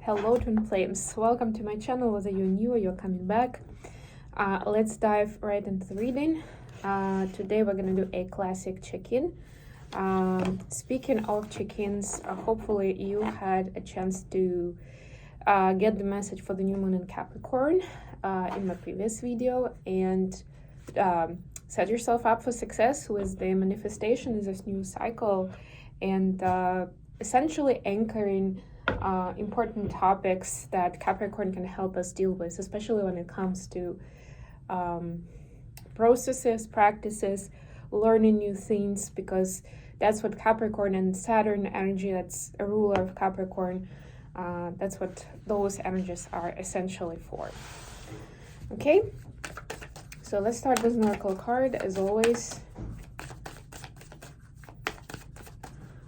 Hello twin flames, welcome to my channel, whether you're new or you're coming back. Let's dive right into the reading. Today we're going to do a classic check-in. Speaking of check-ins, hopefully you had a chance to get the message for the new moon in Capricorn in my previous video and set yourself up for success with the manifestation of this new cycle and essentially anchoring important topics that Capricorn can help us deal with, especially when it comes to processes, practices, learning new things, because that's what Capricorn and Saturn energy, that's a ruler of Capricorn, that's what those energies are essentially for. Okay, so let's start with an oracle card, as always.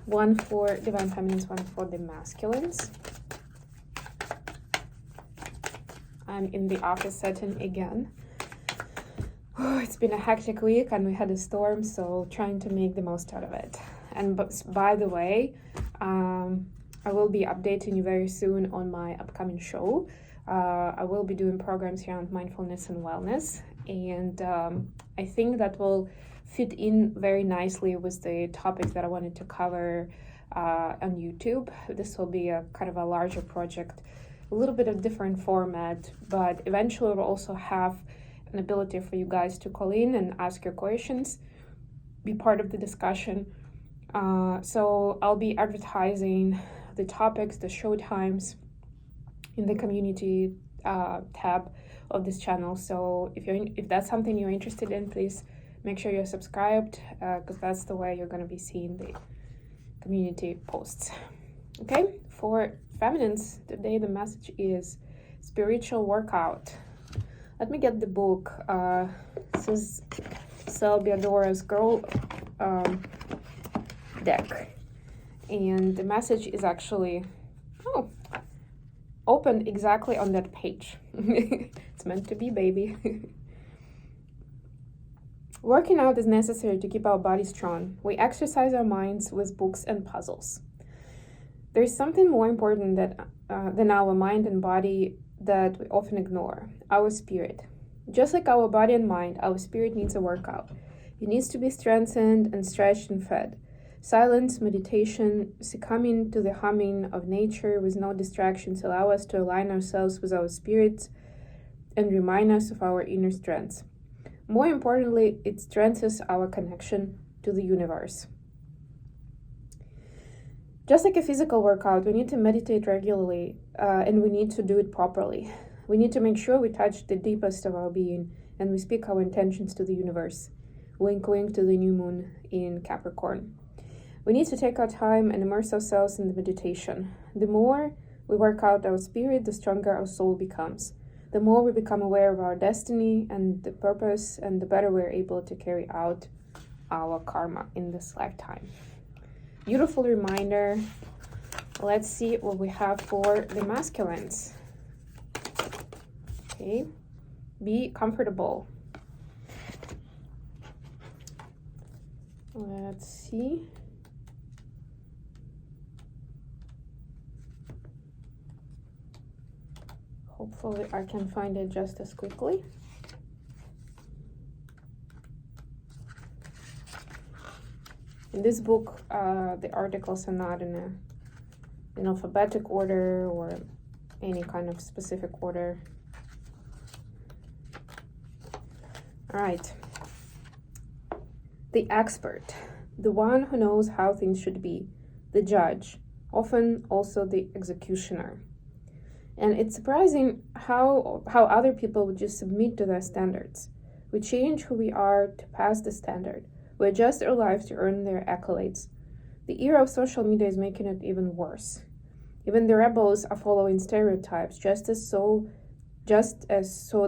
One for divine feminines, one for the masculines. I'm in the office setting again. It's been a hectic week and we had a storm, so trying to make the most out of it. And by the way, I will be updating you very soon on my upcoming show. I will be doing programs around mindfulness and wellness, and I think that will fit in very nicely with the topics that I wanted to cover on YouTube. This will be a kind of a larger project, a little bit of different format, but eventually we'll also have an ability for you guys to call in and ask your questions, be part of the discussion. So I'll be advertising the topics, the show times in the community tab of this channel. So if that's something you're interested in, please make sure you're subscribed, because that's the way you're going to be seeing the community posts. Okay, for feminines, today the message is spiritual workout. Let me get the book. This is Salbiadora's Girl deck. And the message is actually, opened exactly on that page. It's meant to be, baby. Working out is necessary to keep our bodies strong. We exercise our minds with books and puzzles. There is something more important than our mind and body that we often ignore: our spirit. Just like our body and mind, our spirit needs a workout. It needs to be strengthened and stretched and fed. Silence, meditation, succumbing to the humming of nature with no distractions allow us to align ourselves with our spirits and remind us of our inner strengths. More importantly, it strengthens our connection to the universe. Just like a physical workout, we need to meditate regularly, and we need to do it properly. We need to make sure we touch the deepest of our being and we speak our intentions to the universe. Wink, wink to the new moon in Capricorn. We need to take our time and immerse ourselves in the meditation. The more we work out our spirit, the stronger our soul becomes. The more we become aware of our destiny and the purpose, and the better we're able to carry out our karma in this lifetime. Beautiful reminder. Let's see what we have for the masculines. Okay, be comfortable. Let's see. Hopefully I can find it just as quickly. In this book, the articles are not in alphabetic order or any kind of specific order. All right. The expert, the one who knows how things should be, the judge, often also the executioner. And it's surprising how other people would just submit to their standards. We change who we are to pass the standard. We adjust our lives to earn their accolades. The era of social media is making it even worse. Even the rebels are following stereotypes just as so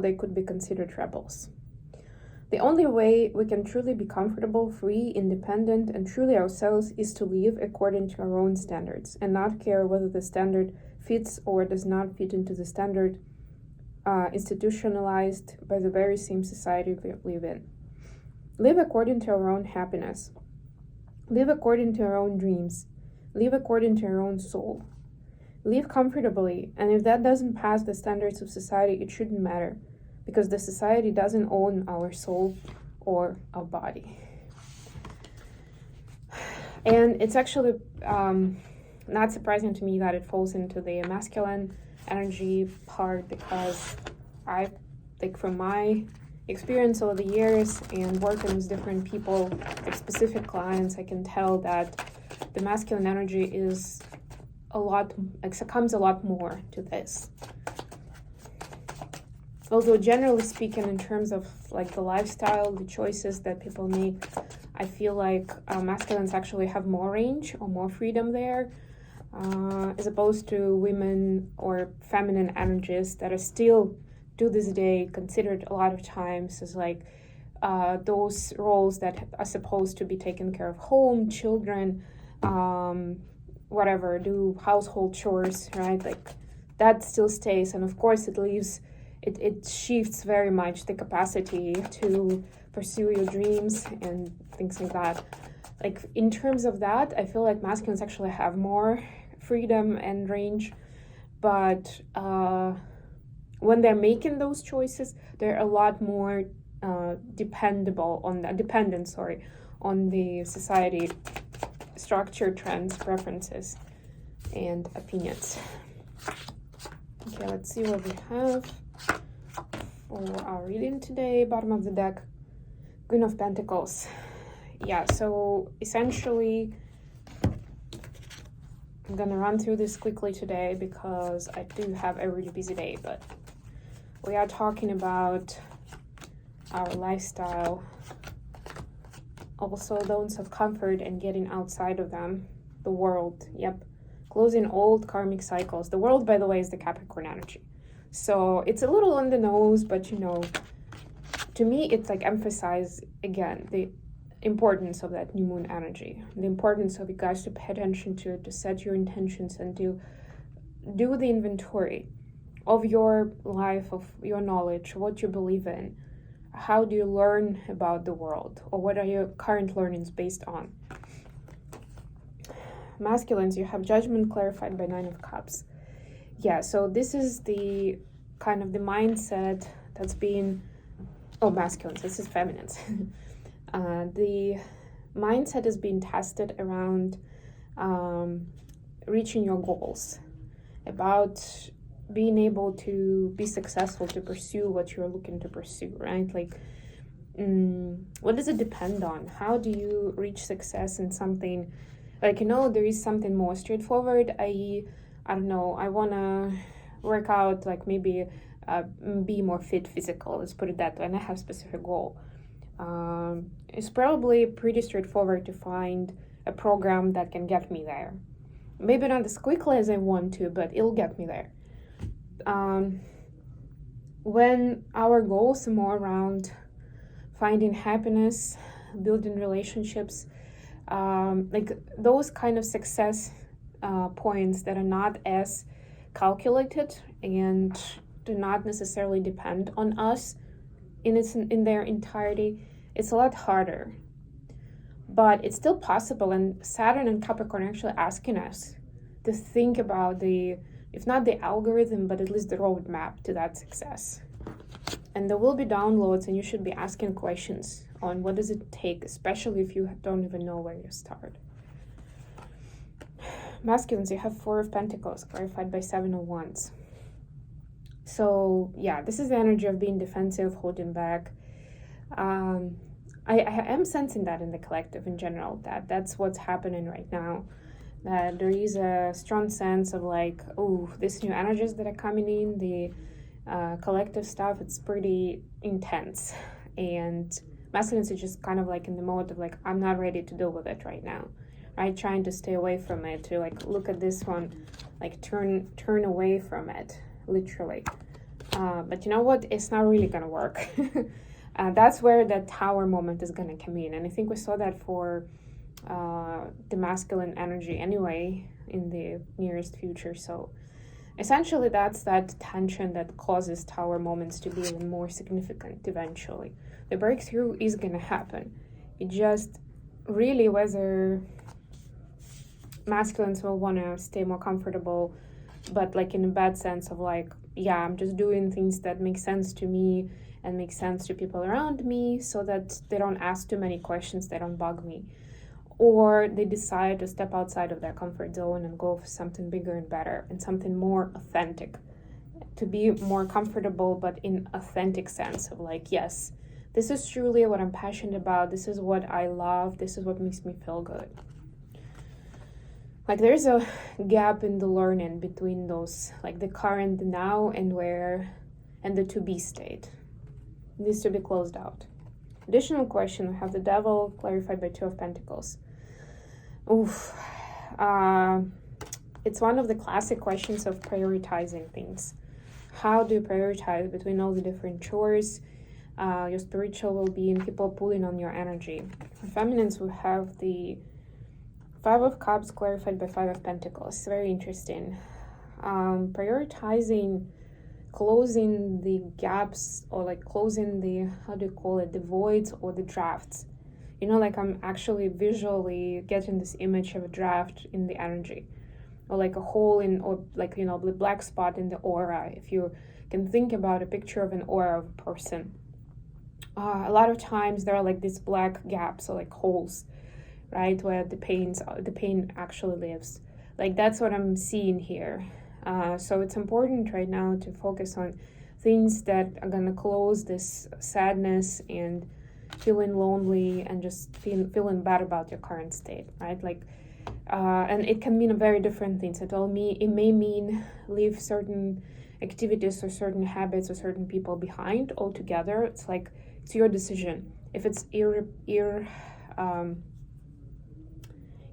they could be considered rebels. The only way we can truly be comfortable, free, independent, and truly ourselves is to live according to our own standards and not care whether the standard fits or does not fit into the standard institutionalized by the very same society we live in. Live according to our own happiness. Live according to our own dreams. Live according to our own soul. Live comfortably, and if that doesn't pass the standards of society, it shouldn't matter, because the society doesn't own our soul or our body. And it's actually not surprising to me that it falls into the masculine energy part, because I think from my experience over the years and working with different people, like specific clients, I can tell that the masculine energy is a lot, like, succumbs a lot more to this. Although generally speaking, in terms of like the lifestyle, the choices that people make, I feel like masculines actually have more range or more freedom there, as opposed to women or feminine energies that are still, to this day, considered a lot of times as like those roles that are supposed to be taking care of home, children, whatever, do household chores, right? Like that still stays. And of course it leaves, it shifts very much the capacity to pursue your dreams and things like that. Like in terms of that, I feel like masculines actually have more freedom and range, but when they're making those choices, they're a lot more dependent on the society structure, trends, preferences, and opinions. Okay, let's see what we have for our reading today. Bottom of the deck, Queen of Pentacles. Yeah, so essentially, I'm gonna run through this quickly today because I do have a really busy day, but we are talking about our lifestyle, also zones of comfort and getting outside of them, the world, yep, closing old karmic cycles. The world, by the way, is the Capricorn energy. So it's a little on the nose, but you know, to me, it's like emphasize again the importance of that new moon energy, the importance of you guys to pay attention to it, to set your intentions and to do the inventory of your life, of your knowledge, what you believe in. How do you learn about the world, or what are your current learnings based on? Masculines, you have judgment clarified by 9 of Cups. Yeah, so this is the kind of the mindset that's being, oh, masculines, this is feminines. The mindset is being tested around reaching your goals, about being able to be successful, to pursue what you're looking to pursue, right? Like, what does it depend on? How do you reach success in something? Like, you know, there is something more straightforward, i.e., I don't know, I want to work out, like maybe be more fit physical, let's put it that way, and I have a specific goal. It's probably pretty straightforward to find a program that can get me there. Maybe not as quickly as I want to, but it'll get me there. When our goals are more around finding happiness, building relationships, like those kind of success points that are not as calculated and do not necessarily depend on us in their entirety, it's a lot harder. But it's still possible, and Saturn and Capricorn are actually asking us to think about the, if not the algorithm, but at least the roadmap to that success. And there will be downloads, and you should be asking questions on what does it take, especially if you don't even know where you start. Masculines, you have 4 of Pentacles, clarified by 7 of Wands. So yeah, this is the energy of being defensive, holding back. I am sensing that in the collective in general, that's what's happening right now. That there is a strong sense of like, oh, these new energies that are coming in, the collective stuff, it's pretty intense. And masculines are just kind of like in the mode of like, I'm not ready to deal with it right now, right? Trying to stay away from it, to like look at this one, like turn away from it, literally. But you know what? It's not really gonna work. That's where that tower moment is gonna come in. And I think we saw that for the masculine energy anyway in the nearest future. So essentially that's that tension that causes tower moments to be even more significant eventually. The breakthrough is gonna happen. It just really, whether masculines will want to stay more comfortable but like in a bad sense of like, yeah, I'm just doing things that make sense to me and make sense to people around me, so that they don't ask too many questions, they don't bug me. Or they decide to step outside of their comfort zone and go for something bigger and better and something more authentic, to be more comfortable, but in authentic sense of like, yes, this is truly what I'm passionate about, this is what I love, this is what makes me feel good. Like there's a gap in the learning between those, like the current, the now, and the to be state. It needs to be closed out. Additional question, we have the devil clarified by 2 of Pentacles. It's one of the classic questions of prioritizing things. How do you prioritize between all the different chores, your spiritual well-being, people pulling on your energy? For feminines, we have the 5 of Cups clarified by 5 of Pentacles. Very interesting. Prioritizing closing the gaps, or like closing the, how do you call it, the voids or the drafts. You know, like I'm actually visually getting this image of a draft in the energy, or like a hole in, or like, you know, the black spot in the aura. If you can think about a picture of an aura of a person, a lot of times there are like these black gaps or like holes, right, where the pain actually lives. Like that's what I'm seeing here. So it's important right now to focus on things that are gonna close this sadness and feeling lonely and just feeling bad about your current state, right? Like, and it can mean very different things. It may mean leave certain activities or certain habits or certain people behind altogether. It's like, it's your decision. If it's if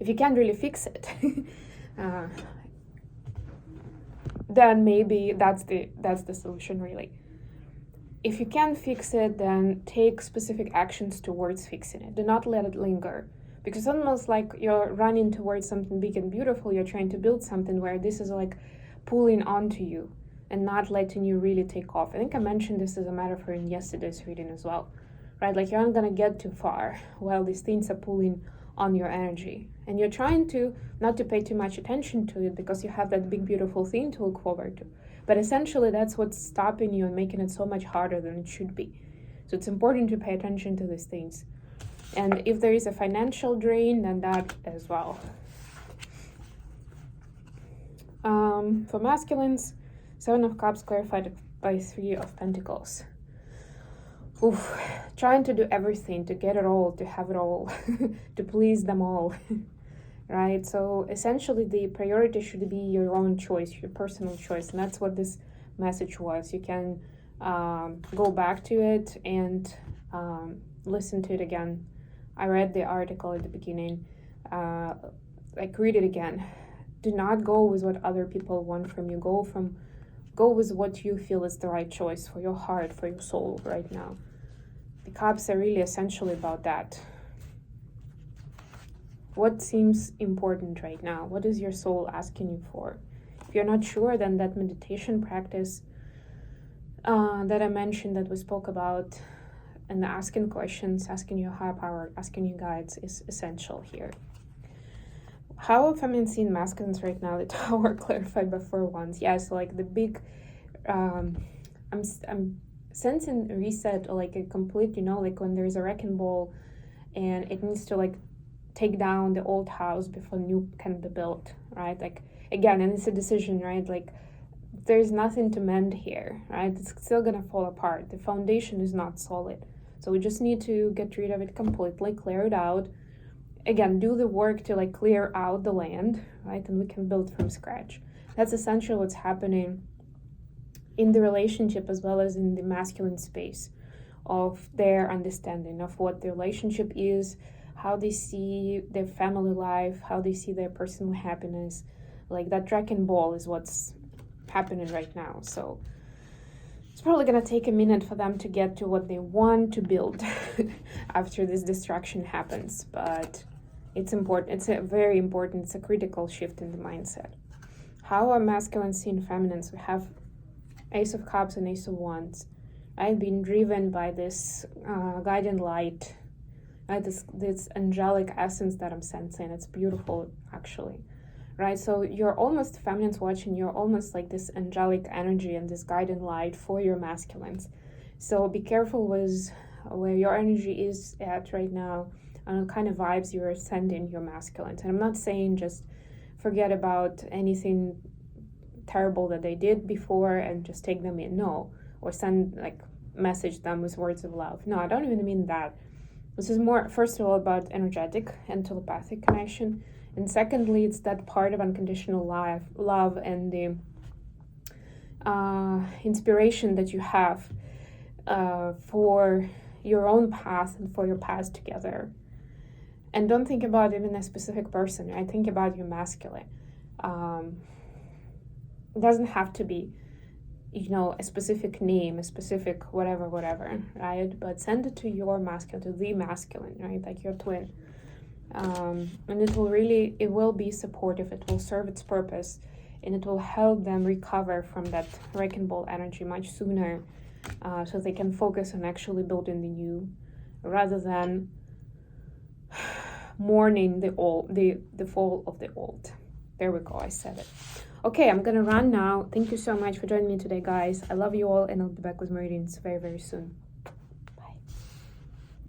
you can't really fix it, then maybe that's the solution, really. If you can't fix it, then take specific actions towards fixing it. Do not let it linger, because it's almost like you're running towards something big and beautiful. You're trying to build something where this is like pulling onto you and not letting you really take off. I think I mentioned this as a metaphor in yesterday's reading as well, right? Like you're not gonna get too far while these things are pulling on your energy, and you're trying to not to pay too much attention to it because you have that big beautiful thing to look forward to, but essentially that's what's stopping you and making it so much harder than it should be. So it's important to pay attention to these things, and if there is a financial drain, then that as well. For masculines, 7 of Cups clarified by 3 of Pentacles. Trying to do everything, to get it all, to have it all, to please them all, right? So essentially the priority should be your own choice, your personal choice, and that's what this message was. You can go back to it and listen to it again. I read the article at the beginning, like read it again. Do not go with what other people want from you. Go with what you feel is the right choice for your heart, for your soul right now. The Cups are really essentially about that. What seems important right now? What is your soul asking you for? If you're not sure, then that meditation practice that I mentioned, that we spoke about, and the asking questions, asking your higher power, asking your guides is essential here. How have I seen masculines right now? The Tower clarified by 4 wands. Yeah, so like the big, I'm sensing a reset, or like a complete, you know, like when there's a wrecking ball and it needs to like take down the old house before new can be built, right? Like again, and it's a decision, right? Like there's nothing to mend here, right? It's still gonna fall apart. The foundation is not solid. So we just need to get rid of it completely, clear it out. Again, do the work to like clear out the land, right? And we can build from scratch. That's essentially what's happening in the relationship as well as in the masculine space, of their understanding of what the relationship is, how they see their family life, how they see their personal happiness. Like that wrecking ball is what's happening right now. So it's probably gonna take a minute for them to get to what they want to build after this destruction happens, but it's important. It's a very important, it's a critical shift in the mindset. How are masculine seeing feminines? We have Ace of Cups and Ace of Wands. I've been driven by this guiding light, right? This angelic essence that I'm sensing. It's beautiful, actually, right? So you're almost, feminine's watching, you're almost like this angelic energy and this guiding light for your masculines. So be careful with where your energy is at right now and what kind of vibes you're sending your masculines. And I'm not saying just forget about anything terrible that they did before and just take them in. No. Or send, like, message them with words of love. No, I don't even mean that. This is more, first of all, about energetic and telepathic connection. And secondly, it's that part of unconditional love and the inspiration that you have for your own path and for your path together. And don't think about even a specific person, right? Think about your masculine. It doesn't have to be, a specific name, a specific whatever, right? But send it to your masculine, to the masculine, right? Like your twin. And it will be supportive, it will serve its purpose, and it will help them recover from that wrecking ball energy much sooner, so they can focus on actually building the new, rather than mourning the fall of the old. There we go, I said it. Okay, I'm gonna run now. Thank you so much for joining me today, guys. I love you all, and I'll be back with more readings very, very soon.